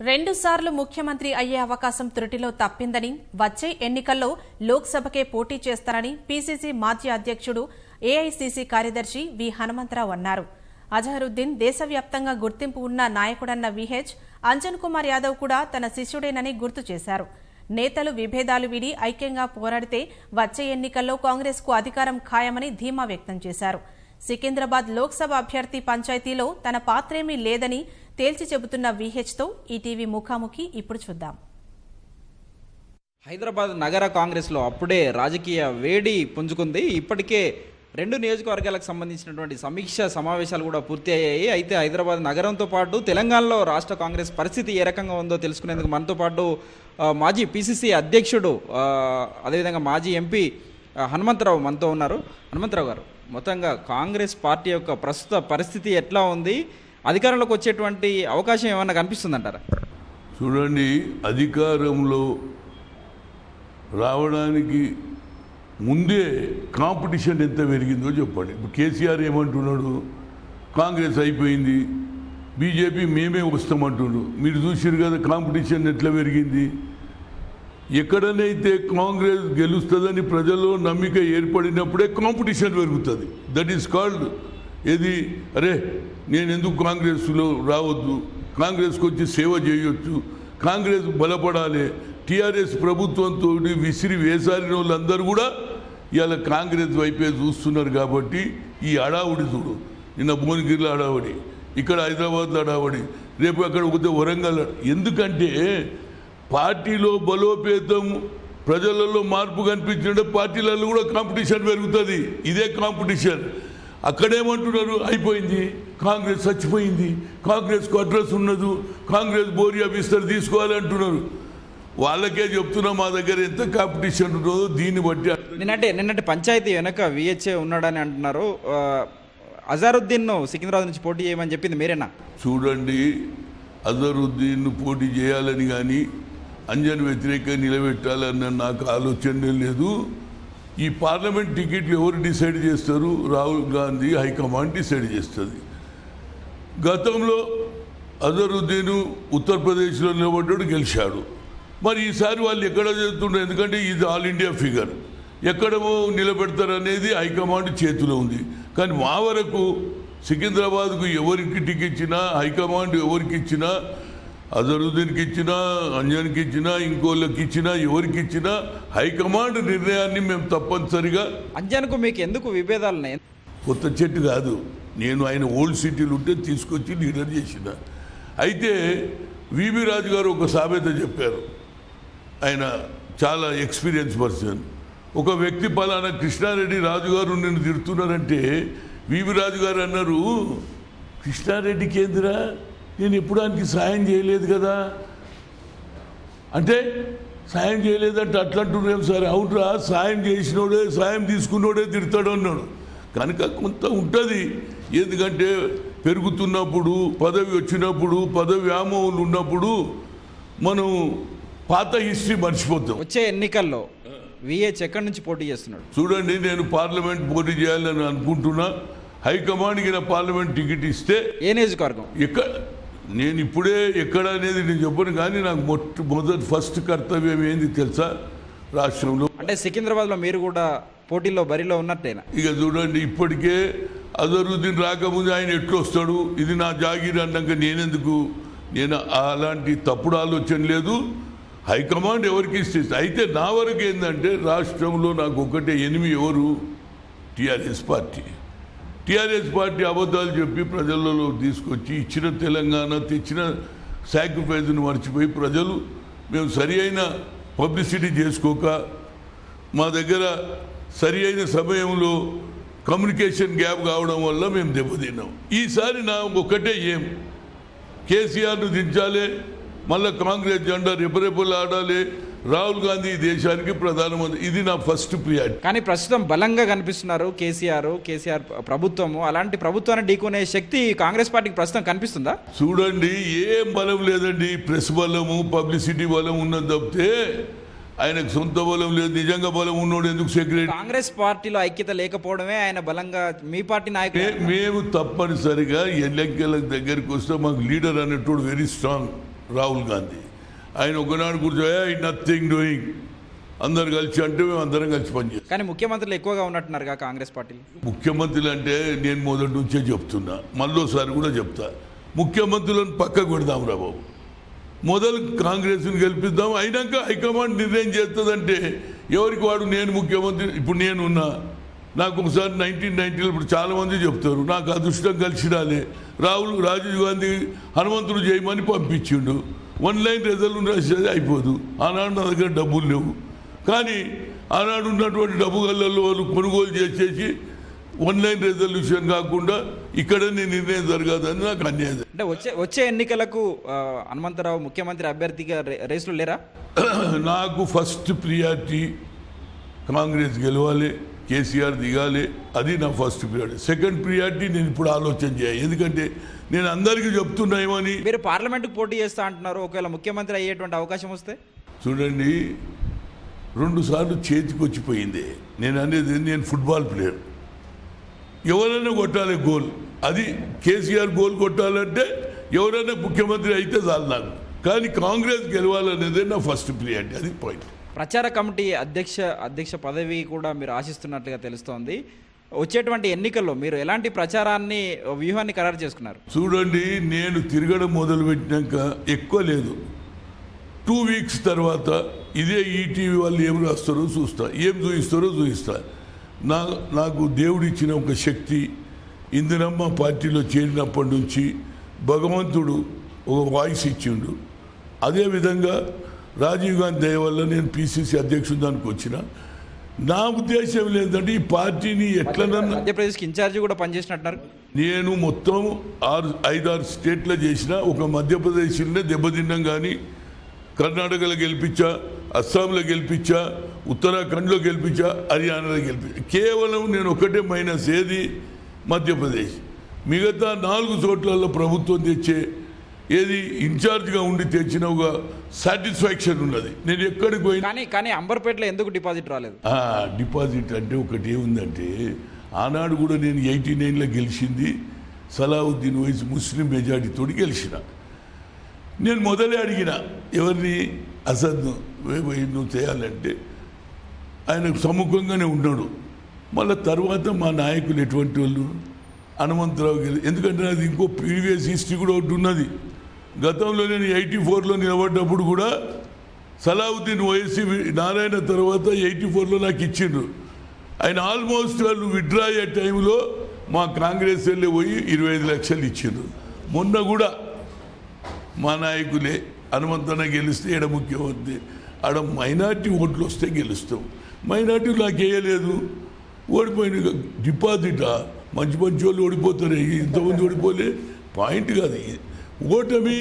రెండుసార్లు ముఖ్యమంత్రి అయ్యే అవకాశం త్రుటిలో తప్పిందని, వచ్చే ఎన్నికల్లో లోక్సభకే పోటీ చేస్తారని పీసీసీ మాజీ అధ్యక్షుడు, ఏఐసీసీ కార్యదర్శి వి హనుమంతరావు అన్నారు. అజహరుద్దీన్ దేశవ్యాప్తంగా గుర్తింపు ఉన్న నాయకుడన్న విహెచ్ అంజన్ కుమార్ యాదవ్ కూడా తన శిష్యుడేనని గుర్తు చేశారు. నేతలు విభేదాలు వీడి ఐక్యంగా పోరాడితే వచ్చే ఎన్నికల్లో కాంగ్రెస్కు అధికారం ఖాయమని ధీమా వ్యక్తం చేశారు. సికింద్రాబాద్ లోక్సభ అభ్యర్థి పంచాయతీలో తన పాత్రేమీ లేదని తేల్చి చెబుతున్న విహెచ్తో ఈటీవీ ముఖాముఖి ఇప్పుడు చూద్దాం. హైదరాబాద్ నగర కాంగ్రెస్లో అప్పుడే రాజకీయ వేడి పుంజుకుంది. ఇప్పటికే 2 నియోజకవర్గాలకు సంబంధించినటువంటి సమీక్ష సమావేశాలు కూడా పూర్తి అయ్యాయి. అయితే హైదరాబాద్ నగరంతో పాటు తెలంగాణలో రాష్ట్ర కాంగ్రెస్ పరిస్థితి ఏ రకంగా ఉందో తెలుసుకునేందుకు మనతో పాటు మాజీ పీసీసీ అధ్యక్షుడు, అదేవిధంగా మాజీ ఎంపీ హనుమంతరావు మనతో ఉన్నారు. హనుమంతరావు గారు, మొత్తంగా కాంగ్రెస్ పార్టీ యొక్క ప్రస్తుత పరిస్థితి ఎట్లా ఉంది? అధికారంలోకి వచ్చేటువంటి అవకాశం ఏమన్నా కనిపిస్తుందంటారా? చూడండి, అధికారంలో రావడానికి ముందే కాంపిటీషన్ ఎంత పెరిగిందో చెప్పండి. ఇప్పుడు కేసీఆర్ ఏమంటున్నాడు, కాంగ్రెస్ అయిపోయింది, బీజేపీ మేమే వస్తామంటున్నాడు. మీరు చూసారు కదా కాంపిటీషన్ ఎట్లా పెరిగింది. ఎక్కడనైతే కాంగ్రెస్ గెలుస్తుందని ప్రజల్లో నమ్మిక ఏర్పడినప్పుడే కాంపిటీషన్ పెరుగుతుంది. దట్ ఈస్ కాల్డ్ ఏది, అరే నేను ఎందుకు కాంగ్రెస్లో రావద్దు, కాంగ్రెస్కి వచ్చి సేవ చేయొచ్చు, కాంగ్రెస్ బలపడాలి. టీఆర్ఎస్ ప్రభుత్వంతో విసిరి వేసారిన వాళ్ళందరూ కూడా ఇవాళ కాంగ్రెస్ వైపే చూస్తున్నారు. కాబట్టి ఈ హడావుడి చూడు, నిన్న భువనగిరిలో హడావుడి, ఇక్కడ హైదరాబాద్లో హడావుడి, రేపు అక్కడ పోతే వరంగల్. ఎందుకంటే పార్టీలో బలోపేతం, ప్రజలలో మార్పు కనిపించిన పార్టీలలో కూడా కాంపిటీషన్ పెరుగుతుంది. ఇదే కాంపిటీషన్. అక్కడేమంటున్నారు, అయిపోయింది, కాంగ్రెస్ చచ్చిపోయింది, కాంగ్రెస్కు అడ్రస్ ఉన్నదు, కాంగ్రెస్ బోరియా విస్తర్ తీసుకోవాలంటున్నారు. వాళ్ళకే చెప్తున్నా మా దగ్గర ఎంత కాంపిటీషన్ ఉంటుందో దీన్ని బట్టి. నిన్నటి పంచాయతీ వెనక విహెచ్ఏ ఉన్నాడని అంటున్నారు. అజహరుద్దీన్ సికింద్రాబాద్ నుంచి పోటీ చేయమని చెప్పింది మీరేనా? చూడండి, అజహరుద్దీన్ పోటీ చేయాలని కానీ అంజన్ వ్యతిరేకంగా నిలబెట్టాలన్న నాకు ఆలోచన లేదు. ఈ పార్లమెంట్ టికెట్లు ఎవరు డిసైడ్ చేస్తారు? రాహుల్ గాంధీ హైకమాండ్ డిసైడ్ చేస్తుంది. గతంలో అజహరుద్దీన్ ఉత్తరప్రదేశ్లో నిలబడ్డాడు, గెలిచాడు. మరి ఈసారి వాళ్ళు ఎక్కడ చేస్తుంటారు? ఎందుకంటే ఇది ఆల్ ఇండియా ఫిగర్, ఎక్కడమో నిలబెడతారు అనేది హైకమాండ్ చేతిలో ఉంది. కానీ మా వరకు సికింద్రాబాద్కు ఎవరికి టికెట్ ఇచ్చినా, హైకమాండ్ ఎవరికి ఇచ్చినా, అజహరుద్దీన్కి ఇచ్చినా, అంజన్కి ఇచ్చినా, ఇంకోళ్ళకి ఇచ్చినా, ఎవరికి ఇచ్చినా హైకమాండ్ నిర్ణయాన్ని మేము తప్పనిసరిగా. అంజన్కు మీకు ఎందుకు విభేదాలు ఉన్నాయి? కొత్త చెట్టు కాదు, నేను ఆయన ఓల్డ్ సిటీలు ఉంటే తీసుకొచ్చి లీడర్ చేసిన. అయితే వివి రాజు గారు ఒక సామెత చెప్పారు, ఆయన చాలా ఎక్స్పీరియన్స్ పర్సన్. ఒక వ్యక్తి పలానా కృష్ణారెడ్డి రాజు గారు నిన్ను తిడుతున్నారంటే వివి రాజు గారు అన్నారు, కృష్ణారెడ్డి కేంద్ర నేను ఎప్పుడు ఆయనకి సాయం చేయలేదు కదా అంటే, సాయం చేయలేదంటే అట్లా అంటున్నాం సార్. అవుట్రా, సాయం చేసినోడే, సాయం తీసుకున్నోడే తిడతాడు అన్నాడు. కనుక కొంత ఉంటుంది. ఎందుకంటే పెరుగుతున్నప్పుడు, పదవి వచ్చినప్పుడు, పదవి వ్యామోహులు ఉన్నప్పుడు మనం పాత హిస్టరీ మర్చిపోతాం. వచ్చే ఎన్నికల్లో విహెచ్ ఎక్కడి నుంచి పోటీ చేస్తున్నాడు? చూడండి, నేను పార్లమెంట్ పోటీ చేయాలని అనుకుంటున్నా. హైకమాండ్కి నా పార్లమెంట్ టికెట్ ఇస్తే ఏ నియోజకవర్గం? నేను ఇప్పుడే ఎక్కడ అనేది నేను చెప్పను. కానీ నాకు మొదటి ఫస్ట్ కర్తవ్యం ఏంది తెలుసా? రాష్ట్రంలో అంటే సికింద్రాబాద్లో మీరు కూడా పోటీలో బరిలో ఉన్నట్టేనా? ఇక చూడండి, ఇప్పటికే అజహరుద్దీన్ రాకముందు ఆయన ఎట్లు వస్తాడు, ఇది నా జాగీర్ అన్నాక నేను అలాంటి తప్పుడు ఆలోచన లేదు. హైకమాండ్ ఎవరికి ఇస్తే. అయితే నా వరకు ఏంటంటే రాష్ట్రంలో నాకు ఒకటే ఎనిమి ఎవరు? TRS party. టీఆర్ఎస్ పార్టీ అబద్ధాలు చెప్పి ప్రజలలో తీసుకొచ్చి ఇచ్చిన తెలంగాణ, తెచ్చిన సాక్రిఫైజ్ను మర్చిపోయి ప్రజలు మేము సరి అయిన పబ్లిసిటీ చేసుకోక, మా దగ్గర సరి అయిన సమయంలో కమ్యూనికేషన్ గ్యాప్ కావడం వల్ల మేము దెబ్బతిన్నాం. ఈసారి నా ఒకటే ఏం, కేసీఆర్ను దించాలి, మళ్ళీ కాంగ్రెస్ జెండా రెపరెపలు ఆడాలి, రాహుల్ గాంధీ దేశానికి ప్రధానమంత్రి. ఇది నా ఫస్ట్ ప్రియారిటీ. కానీ ప్రస్తుతం బలంగా కనిపిస్తున్నారు కేసీఆర్ ప్రభుత్వము. అలాంటి ప్రభుత్వాన్ని ఢీకొనే శక్తి కాంగ్రెస్ పార్టీకి ప్రస్తుతం కనిపిస్తుందా? చూడండి, ఏం బలం లేదండి. ప్రెస్ బలము, పబ్లిసిటీ బలం ఉన్నది తప్పితే ఆయనకు సొంత బలం లేదు. నిజంగా బలం ఉన్నోడు ఎందుకు సెక్రటరీ? కాంగ్రెస్ పార్టీలో ఐక్యత లేకపోవడమే ఆయన బలంగా. మీ పార్టీ నాయకులు మేము తప్పనిసరిగా ఎన్నికల దగ్గరికి వస్తే మాకు లీడర్ అనేటోడు వెరీ స్ట్రాంగ్. రాహుల్ గాంధీ. ఆయన ఒకనాడు కూర్చోయా నథింగ్ డూయింగ్ అందరు కలిసి అంటే మేము అందరం కలిసి పనిచేస్తాం. కానీ ముఖ్యమంత్రులు ఎక్కువగా ఉన్నట్టున్నారుగా కాంగ్రెస్ పార్టీలు. ముఖ్యమంత్రులు అంటే నేను మొదటి నుంచే చెప్తున్నా, మళ్ళోసారి కూడా చెప్తా, ముఖ్యమంత్రులను పక్కకు పెడదాం రా బాబు. మొదలు కాంగ్రెస్ని గెలిపిద్దాం, అయినాక హైకమాండ్ నిర్ణయం చేస్తుందంటే ఎవరికి వాడు. నేను ముఖ్యమంత్రి ఇప్పుడు నేనున్నా, నాకు ఒకసారి 1990లో ఇప్పుడు చాలామంది చెప్తారు నాకు అదృష్టం కలిసి రాలే. రాజీవ్ గాంధీ హనుమంతుడు చేయమని పంపించిండు, 1 లైన్ రిజల్ట్ రాసేది అయిపోదు. ఆనాడు నా దగ్గర డబ్బులు లేవు, కానీ ఆనాడు ఉన్నటువంటి డబ్బు గల్లలో వాళ్ళు కొనుగోలు చేసేసి 1 లైన్ రెజల్యూషన్ కాకుండా ఇక్కడనే నిర్ణయం జరగదని నాకు అన్యాయం. అంటే వచ్చే ఎన్నికలకు హనుమంతరావు ముఖ్యమంత్రి అభ్యర్థిగా రేసులు లేరా? నాకు ఫస్ట్ ప్రియారిటీ కాంగ్రెస్ గెలవాలి, కేసీఆర్ దిగాలి, అది నా ఫస్ట్ ప్రియారిటీ. సెకండ్ ప్రియారిటీ నేను ఇప్పుడు ఆలోచన చేయాలి, ఎందుకంటే నేను అందరికీ చెప్తున్నా ఏమని. మీరు పార్లమెంట్కి పోటీ చేస్తా అంటున్నారు, ఒకవేళ ముఖ్యమంత్రి అయ్యేటువంటి అవకాశం వస్తే? చూడండి, 2 సార్లు చేతికి వచ్చిపోయింది. నేను అనేది నేను ఫుట్బాల్ ప్లేయర్, ఎవరైనా కొట్టాలి గోల్. అది కేసీఆర్ గోల్ కొట్టాలంటే ఎవరైనా ముఖ్యమంత్రి అయితే చాలు నాకు, కానీ కాంగ్రెస్ గెలవాలనేదే నా ఫస్ట్ ప్రియారిటీ. అది పాయింట్. ప్రచార కమిటీ అధ్యక్ష పదవి కూడా మీరు ఆశిస్తున్నట్లుగా తెలుస్తోంది. వచ్చేటువంటి ఎన్నికల్లో మీరు ఎలాంటి ప్రచారాన్ని వ్యూహాన్ని ఖరారు చేసుకున్నారు? చూడండి, నేను తిరగడం మొదలుపెట్టినాక ఎక్కువ లేదు, 2 వీక్స్ తర్వాత ఇదే ఈటీవీ వాళ్ళు ఏం రాస్తారో చూస్తా, ఏం చూపిస్తారో చూపిస్తా. నాకు దేవుడిచ్చిన ఒక శక్తి, ఇందిరమ్మ పార్టీలో చేరినప్పటి నుంచి భగవంతుడు ఒక వాయిస్ ఇచ్చిండు. అదేవిధంగా రాజీవ్ గాంధీ దయ వల్ల నేను పిసిసి అధ్యక్షుడు దానికి వచ్చిన. నా ఉద్దేశం లేదంటే ఈ పార్టీని ఎట్లనన్నా, మధ్యప్రదేశ్కి ఇన్ఛార్జి కూడా పనిచేసినట్టున్నారు. నేను మొత్తం 5-6 స్టేట్లో చేసిన, ఒక మధ్యప్రదేశ్లోనే దెబ్బతిన్నాం, కానీ కర్ణాటకలో గెలిపించా, అస్సాంలో గెలిపించా, ఉత్తరాఖండ్లో గెలిపించా, హర్యానాలో గెలిపించా. కేవలం నేను ఒకటే మైనస్, ఏది మధ్యప్రదేశ్. మిగతా 4 చోట్లలో ప్రభుత్వం తెచ్చే ఏది ఇన్ఛార్జ్గా ఉండి తెచ్చిన ఒక సాటిస్ఫాక్షన్ ఉన్నది. నేను ఎక్కడికి పోయినా. కానీ అంబర్పేటలో ఎందుకు డిపాజిట్ రాలేదు? డిపాజిట్ అంటే ఒకటి ఏముందంటే, ఆనాడు కూడా నేను 89లో గెలిచింది, సలావుద్దీన్ ఓవైసీ ముస్లిం మెజారిటీతో గెలిచిన. నేను మొదలే అడిగిన ఎవరిని, అసద్ నువ్వు చేయాలంటే ఆయన సముఖంగానే ఉన్నాడు. మళ్ళీ తర్వాత మా నాయకులు ఎటువంటి వాళ్ళు, హనుమంతరావు గెలి, ఎందుకంటే అది ఇంకో ప్రీవియస్ హిస్టరీ కూడా ఒకటి ఉన్నది. గతంలో నేను 84లో నిలబడ్డప్పుడు కూడా సలావుద్దీన్ ఓవైసీ నారాయణ తర్వాత 84లో నాకు ఇచ్చిండ్రు. ఆయన ఆల్మోస్ట్ వాళ్ళు విత్డ్రా అయ్యే టైంలో మా కాంగ్రెస్ వెళ్ళి పోయి 25 లక్షలు ఇచ్చిండ్రు. మొన్న కూడా మా నాయకులే హనుమంతన గెలిస్తే ఎడ ముఖ్యమంత్రి, ఆడ మైనార్టీ ఓట్లు వస్తే గెలుస్తాం. మైనార్టీ నాకు వేయలేదు, ఓడిపోయిన. డిపాజిటా? మంచి వాళ్ళు ఓడిపోతారు, ఇంతమంది ఓడిపోలే. పాయింట్ కాదు ఓటమి.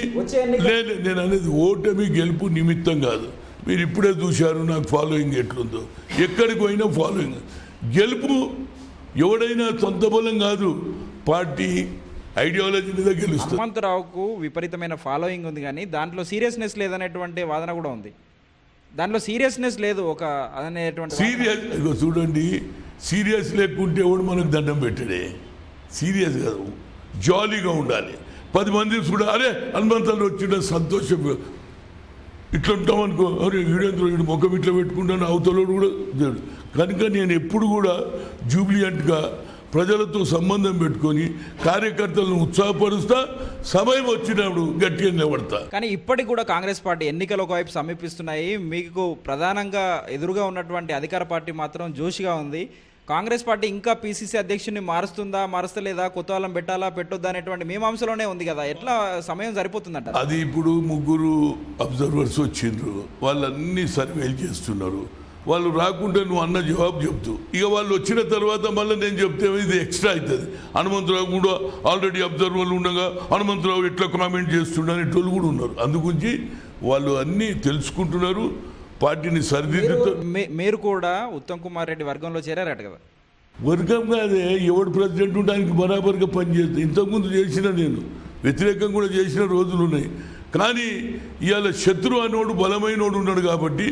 లేదు, నేను అనేది ఓటమి గెలుపు నిమిత్తం కాదు. మీరు ఇప్పుడే చూశారు నాకు ఫాలోయింగ్ ఎట్లుందో, ఎక్కడికి పోయినా ఫాలోయింగ్. గెలుపు ఎవడైనా సొంత బలం కాదు, పార్టీ ఐడియాలజీ మీద గెలుస్తుంది. హనుమంతరావుకు విపరీతమైన ఫాలోయింగ్ ఉంది, కానీ దాంట్లో సీరియస్నెస్ లేదనేటువంటి వాదన కూడా ఉంది. దాంట్లో సీరియస్నెస్ లేదు ఒక అనేటువంటి. సీరియస్ చూడండి, సీరియస్ లేకుంటే ఎవడు మనకు దండం పెట్టడే. సీరియస్ కాదు, జాలీగా ఉండాలి. 10 మంది కూడా అరే హనుమంతుడు వచ్చిన సంతోషం ఇట్లా ఉంటాం అనుకో, అరే వీడేంద్ర వీడు ముఖం ఇట్లా పెట్టుకుంటాను, అవతలోడు కూడా దేవుడు. కనుక నేను ఎప్పుడు కూడా జూబ్లియంట్గా ప్రజలతో సంబంధం పెట్టుకొని కార్యకర్తలను ఉత్సాహపరుస్తా, సమయం వచ్చినప్పుడు గట్టిగా నిలబడతా. కానీ ఇప్పటికి కూడా కాంగ్రెస్ పార్టీ ఎన్నికలు ఒకవైపు సమీపిస్తున్నాయి, మీకు ప్రధానంగా ఎదురుగా ఉన్నటువంటి అధికార పార్టీ మాత్రం జోష్గా ఉంది. కాంగ్రెస్ పార్టీ ఇంకా పిసిసి అధ్యక్షుడిని మారుస్తుందా, మారుస్తలేదా, కొత్త వాళ్ళం పెట్టాలా పెట్టొద్దా అనేటువంటి మీమాంసలోనే ఉంది కదా, ఎట్లా సమయం సరిపోతుందంట? అది ఇప్పుడు 3 అబ్జర్వర్స్ వచ్చిండ్రు, వాళ్ళన్నీ సర్వేలు చేస్తున్నారు. వాళ్ళు రాకుంటే నువ్వు అన్న జవాబు చెప్తూ, ఇక వాళ్ళు వచ్చిన తర్వాత మళ్ళీ నేను చెప్తే ఇది ఎక్స్ట్రా అవుతుంది. హనుమంతరావు కూడా ఆల్రెడీ అబ్జర్వర్లు ఉండగా హనుమంతరావు ఎట్లా కామెంట్ చేస్తుండనేటోళ్ళు కూడా ఉన్నారు. అందుగురించి వాళ్ళు అన్నీ తెలుసుకుంటున్నారు, పార్టీని సరిదిద్దుతూ. మీరు కూడా ఉత్తమ్ కుమార్ రెడ్డి వర్గంలో చేరారట కదా? వర్గం కాదే, ఎవడు ప్రెసిడెంట్ ఉండడానికి బరాబర్గా పనిచేస్తుంది. ఇంతకుముందు చేసిన, నేను వ్యతిరేకం కూడా చేసిన రోజులు ఉన్నాయి. కానీ ఇవాళ శత్రు అనేవాడు బలమైనోడు ఉన్నాడు కాబట్టి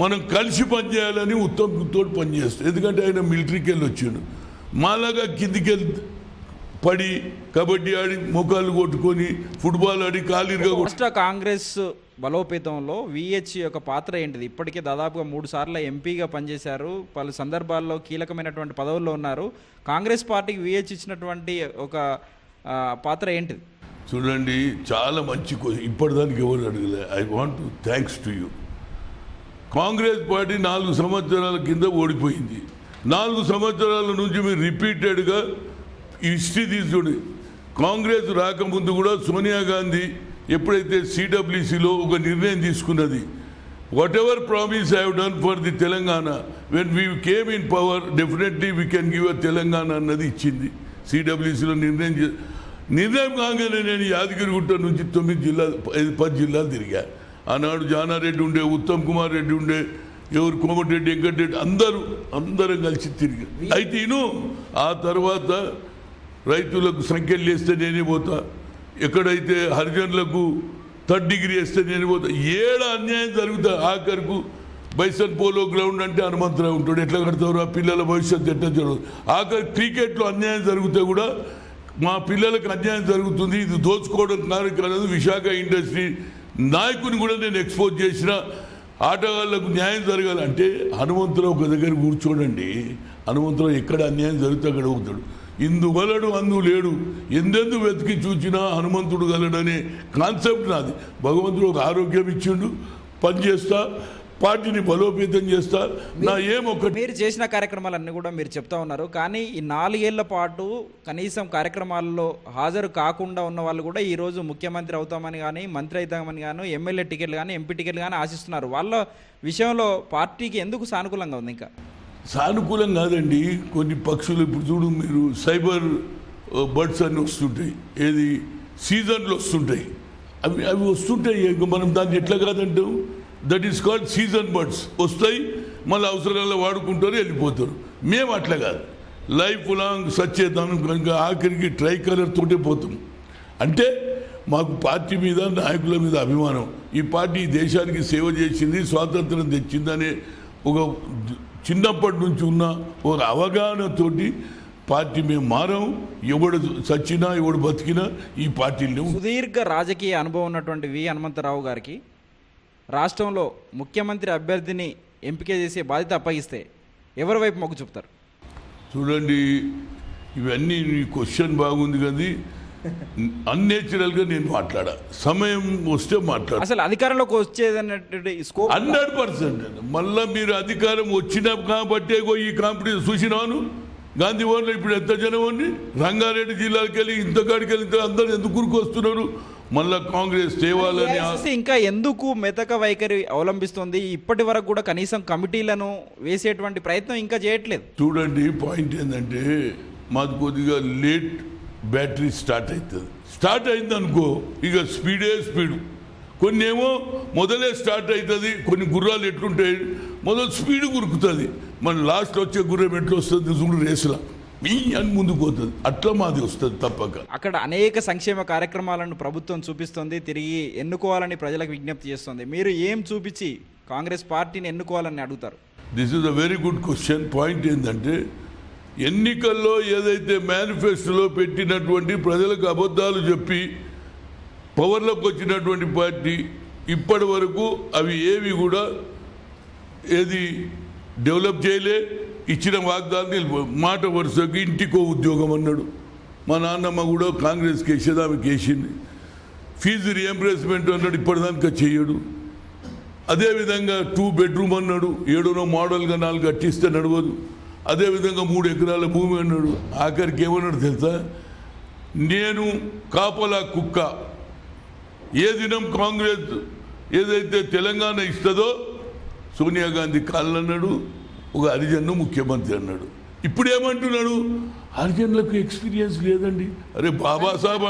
మనం కలిసి పనిచేయాలని ఉత్తమ్ తోటి పనిచేస్తాం. ఎందుకంటే ఆయన మిలిటరీకి వెళ్ళి వచ్చాడు, మాలాగా కిందికి వెళ్ళి పడి కబడ్డీ ఆడి ముఖాలు కొట్టుకొని ఫుట్బాల్ ఆడి కాలిగా రాష్ట్ర కాంగ్రెస్ బలోపేతంలో విహెచ్ యొక్క పాత్ర ఏంటిది? ఇప్పటికే దాదాపుగా 3 సార్లు ఎంపీగా పనిచేశారు, పలు సందర్భాల్లో కీలకమైనటువంటి పదవుల్లో ఉన్నారు. కాంగ్రెస్ పార్టీకి విహెచ్ ఇచ్చినటువంటి ఒక పాత్ర ఏంటిది? చూడండి, చాలా మంచి క్వశ్చన్. ఇప్పటిదానికి ఎవరు అడగలే. I want to thanks to you. Congress party 4 సంవత్సరాల కింద ఓడిపోయింది. 4 సంవత్సరాల నుంచి మీరు రిపీటెడ్గా హిస్టరీ తీసుకుని, కాంగ్రెస్ రాకముందు కూడా సోనియా గాంధీ ఎప్పుడైతే సిడబ్ల్యూసిలో ఒక నిర్ణయం తీసుకున్నది, what ever promise I have done for the Telangana when we came in power definitely we can give a Telangana అన్నది ఇచ్చింది. సిడబ్ల్యూసిలో నిర్ణయం కాగానే నేను యాదగిరిగుట్ట నుంచి 10 జిల్లాలు తిరిగా. ఆనాడు జానారెడ్డి ఉండే, ఉత్తమ్ కుమార్ రెడ్డి ఉండే, ఎవరు కోమటిరెడ్డి, వెంకటరెడ్డి, అందరం కలిసి తిరిగా. అయితే ఆ తర్వాత రైతులకు సంఖ్యలు వేస్తే నేనే పోతా, ఎక్కడైతే హరిజనులకు 3rd డిగ్రీ వేస్తే నేను పోతా. అన్యాయం జరుగుతా. ఆఖరుకు బైసన్ పోలో గ్రౌండ్ అంటే హనుమంతరావు ఉంటాడు, ఎట్లా కడతారు, ఆ పిల్లల భవిష్యత్తు ఎట్లా జరగదు. ఆఖరి క్రికెట్లో అన్యాయం జరిగితే కూడా మా పిల్లలకు అన్యాయం జరుగుతుంది, ఇది దోచుకోవడం కాదు. విశాఖ ఇండస్ట్రీ నాయకుని కూడా నేను ఎక్స్పోజ్ చేసిన. ఆటగాళ్లకు న్యాయం జరగాలంటే హనుమంతరావు ఒక దగ్గర కూర్చోడండి. హనుమంతరావు ఎక్కడ అన్యాయం జరిగితే అక్కడ అవుతాడు. ఇందు గలడు అందు లేడు, ఎందెందు వెతికి చూచినా హనుమంతుడు గలడనే కాన్సెప్ట్ నాది. భగవంతుడు ఒక ఆరోగ్యం ఇచ్చిండు, పనిచేస్తా, పార్టీని బలోపేతం చేస్తా. మీరు చేసిన కార్యక్రమాలన్నీ కూడా మీరు చెప్తా ఉన్నారు, కానీ ఈ 4 ఏళ్ల పాటు కనీసం కార్యక్రమాల్లో హాజరు కాకుండా ఉన్న వాళ్ళు కూడా ఈరోజు ముఖ్యమంత్రి అవుతామని కానీ, మంత్రి అవుతామని కానీ, ఎమ్మెల్యే టికెట్లు కానీ, ఎంపీ టికెట్లు కానీ ఆశిస్తున్నారు. వాళ్ళ విషయంలో పార్టీకి ఎందుకు సానుకూలంగా ఉంది? ఇంకా సానుకూలం కాదండి. కొన్ని పక్షులు ఇప్పుడు చూడు, మీరు సైబర్ బర్డ్స్ అన్నీ వస్తుంటాయి, ఏది సీజన్లో వస్తుంటాయి, అవి వస్తుంటాయి. మనం దాన్ని ఎట్లా కాదంటాం, that is called season birds. వస్తాయి, మళ్ళీ అవసరాల్లో వాడుకుంటారు, వెళ్ళిపోతారు. మేము అట్లా కాదు, లైఫ్ లాంగ్ సచ్చేద్దాం కనుక ఆఖరికి ట్రై కలర్ తోటే పోతాం. అంటే మాకు పార్టీ మీద, నాయకుల మీద అభిమానం. ఈ పార్టీ దేశానికి సేవ చేసింది, స్వాతంత్రం తెచ్చిందనే ఒక చిన్నప్పటి నుంచి ఉన్న ఒక అవగాహనతోటి పార్టీ మేము మారాం. ఎవడు చచ్చినా ఎవడు బతికినా ఈ పార్టీలో. సుదీర్ఘ రాజకీయ అనుభవం ఉన్నటువంటి వి హనుమంతరావు గారికి రాష్ట్రంలో ముఖ్యమంత్రి అభ్యర్థిని ఎంపిక చేసే బాధ్యత అప్పగిస్తే ఎవరి వైపు మొగ్గు చూపుతారు? చూడండి, ఇవన్నీ క్వశ్చన్ బాగుంది కానీ అన్నేచురల్గా నేను మాట్లాడా. సమయం వస్తే మాట్లాడ. అసలు అధికారంలోకి వచ్చేదన్నటువంటి 100%. మళ్ళీ మీరు అధికారం వచ్చినా కాబట్టే ఈ కాంపిటీషన్ చూసినాను. గాంధీ వాళ్ళు ఇప్పుడు ఎంత జనం అండి, రంగారెడ్డి జిల్లాకి వెళ్ళి ఇంతకాడికి వెళ్తే అందరూ ఎందుకు వస్తున్నారు? మళ్ళా కాంగ్రెస్ తేవాలని. ఇంకా ఎందుకు మెతక వైఖరి అవలంబిస్తుంది? ఇప్పటి వరకు కూడా కనీసం కమిటీలను వేసేటువంటి ప్రయత్నం ఇంకా చేయట్లేదు. చూడండి, పాయింట్ ఏంటంటే మాది కొద్దిగా లేట్ బ్యాటరీ స్టార్ట్ అవుతుంది. స్టార్ట్ అయింది అనుకో ఇక స్పీడు. కొన్ని ఏమో మొదలే స్టార్ట్ అవుతుంది, కొన్ని గుర్రాలు ఎట్లుంటాయి మొదలు స్పీడ్ గురుకుతుంది, మన లాస్ట్ వచ్చే గుర్రం ఎట్లా వస్తుంది చూడు రేసులా అని ముందుకు పోతుంది. అట్లా మాది వస్తుంది తప్పక. అక్కడ అనేక సంక్షేమ కార్యక్రమాలను ప్రభుత్వం చూపిస్తుంది, తిరిగి ఎన్నుకోవాలని ప్రజలకు విజ్ఞప్తి చేస్తుంది. మీరు ఏం చూపించి కాంగ్రెస్ పార్టీని ఎన్నుకోవాలని అడుగుతారు? This is a very good question. Point ఏంటంటే ఎన్నికల్లో ఏదైతే మేనిఫెస్టోలో పెట్టినటువంటి ప్రజలకు అబద్ధాలు చెప్పి పవర్లోకి వచ్చినటువంటి పార్టీ ఇప్పటి వరకు అవి ఏవి కూడా ఏది డెవలప్ చేయలే. ఇచ్చిన వాగ్దానాలు మాట వరుసకి ఇంటికో ఉద్యోగం అన్నాడు. మా నాన్నమ్మ కూడా కాంగ్రెస్కి వేసేది, ఆమెకి వేసింది. ఫీజు రియంబర్స్మెంట్ అన్నాడు, ఇప్పటిదాకా చేయడు. అదేవిధంగా 2 బెడ్రూమ్ అన్నాడు, 7 మోడల్గా 4 కట్టిస్తే నడవదు. అదేవిధంగా 3 ఎకరాల భూమి అన్నాడు. ఆఖరికి ఏమన్నాడు తెలుసా, నేను కాపలా కుక్క, ఏ దినం కాంగ్రెస్ ఏదైతే తెలంగాణ ఇస్తుందో సోనియా గాంధీ కాళ్ళు అన్నాడు, ఒక హరిజన్ను ముఖ్యమంత్రి అన్నాడు. ఇప్పుడు ఏమంటున్నాడు, హరిజనులకు ఎక్స్పీరియన్స్ లేదండి. అరే బాబాసాహెబ్,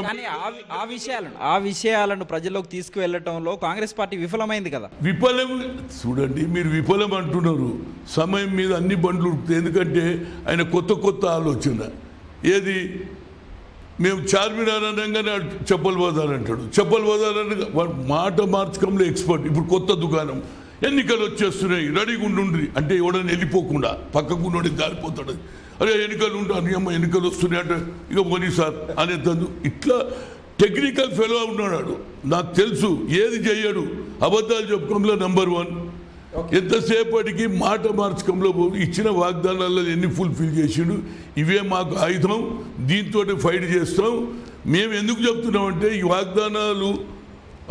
ఆ విషయాలను ప్రజల్లోకి తీసుకువెళ్ళటంలో కాంగ్రెస్ పార్టీ విఫలమైంది కదా. విఫలం చూడండి, మీరు విఫలం అంటున్నారు. సమయం మీద అన్ని బండ్లు ఉరుకుతాయి. ఎందుకంటే ఆయన కొత్త ఆలోచన. ఏది మేము చార్మినార్ అనగానే చెప్పల్ బజార్ అంటాడు, చెప్పల్ బజార్ అనగా మాట మార్చకంలో ఎక్స్పర్ట్. ఇప్పుడు కొత్త దుకాణం, ఎన్నికలు వచ్చేస్తున్నాయి, రెడీగా ఉండుండ్రి అంటే ఎవడని వెళ్ళిపోకుండా పక్కకు నుండి జారిపోతాడు. అరే ఎన్నికలు ఉంటాను అమ్మ ఎన్నికలు వస్తున్నాయంటే ఇక పోనీ సార్ అనేద్దు. ఇట్లా టెక్నికల్ ఫెలో ఉన్నాడు. నాకు తెలుసు ఏది చెయ్యడు, అబద్ధాలు చెప్పుకోంలో నంబర్ 1. ఎంతసేపటికి మాట మార్చకంలో ఇచ్చిన వాగ్దానాల్లో ఎన్ని ఫుల్ఫిల్ చేసిండు. ఇవే మాకు ఆయుధం, దీంతో ఫైట్ చేస్తాం. మేము ఎందుకు చెప్తున్నామంటే ఈ వాగ్దానాలు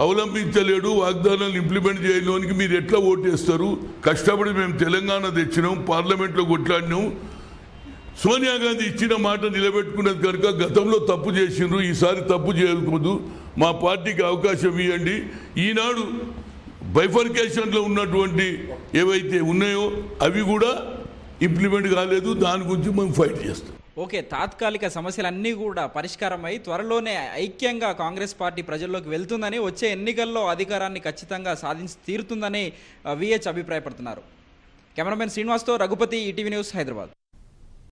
అవలంబించలేడు, వాగ్దానాలు ఇంప్లిమెంట్ చేయడానికి మీరు ఎట్లా ఓటేస్తారు? కష్టపడి మేము తెలంగాణ తెచ్చినాం, పార్లమెంట్లో కొట్లాడినాం. సోనియా గాంధీ ఇచ్చిన మాట నిలబెట్టుకున్నది కనుక గతంలో తప్పు చేసిండ్రు, ఈసారి తప్పు చేయకూడదు, మా పార్టీకి అవకాశం ఇవ్వండి. ఈనాడు బైఫర్కేషన్లో ఉన్నటువంటి ఏవైతే ఉన్నాయో అవి కూడా ఇంప్లిమెంట్ కాలేదు, దాని గురించి మనం ఫైట్ చేస్తాం. ఓకే, తాత్కాలిక సమస్యలన్నీ కూడా పరిష్కారమై త్వరలోనే ఐక్యంగా కాంగ్రెస్ పార్టీ ప్రజల్లోకి వెళ్తుందని, వచ్చే ఎన్నికల్లో అధికారాన్ని ఖచ్చితంగా సాధించి తీరుతుందని విహెచ్ అభిప్రాయపడుతున్నారు. కెమెరామెన్ శ్రీనివాస్తో రఘుపతి, ఈటీవీ న్యూస్, హైదరాబాద్.